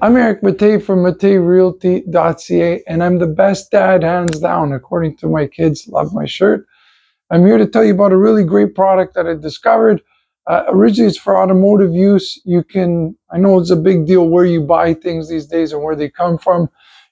I'm Eric Mattei from matteirealty.ca, and I'm the best dad hands down, according to my kids. Love my shirt. I'm here to tell you about a really great product that I discovered. Originally, it's for automotive use. I know it's a big deal where you buy things these days and where they come from.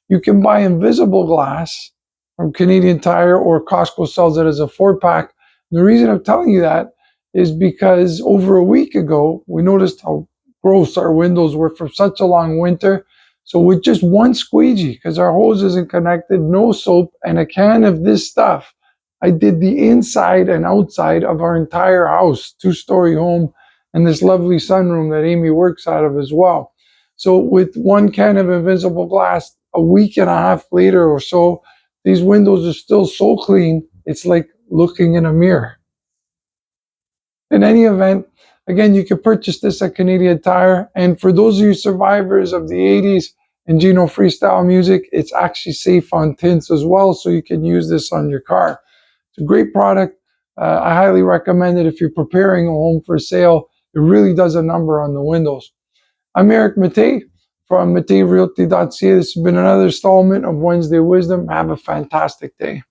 You can buy invisible glass from Canadian Tire, or Costco sells it as a 4-pack. And the reason I'm telling you that is because over a week ago, we noticed how gross our windows were from such a long winter. So with just one squeegee, because our hose isn't connected, no soap, and a can of this stuff, I did the inside and outside of our entire house, 2-story home, and this lovely sunroom that Amy works out of as well. So with one can of invisible glass, a week and a half later or so, these windows are still so clean, it's like looking in a mirror. In any event, again, you can purchase this at Canadian Tire. And for those of you survivors of the 80s and Gino freestyle music, it's actually safe on tints as well, so you can use this on your car. It's a great product. I highly recommend it if you're preparing a home for sale. It really does a number on the windows. I'm Eric Mattei from matteirealty.ca. This has been another installment of Wednesday Wisdom. Have a fantastic day.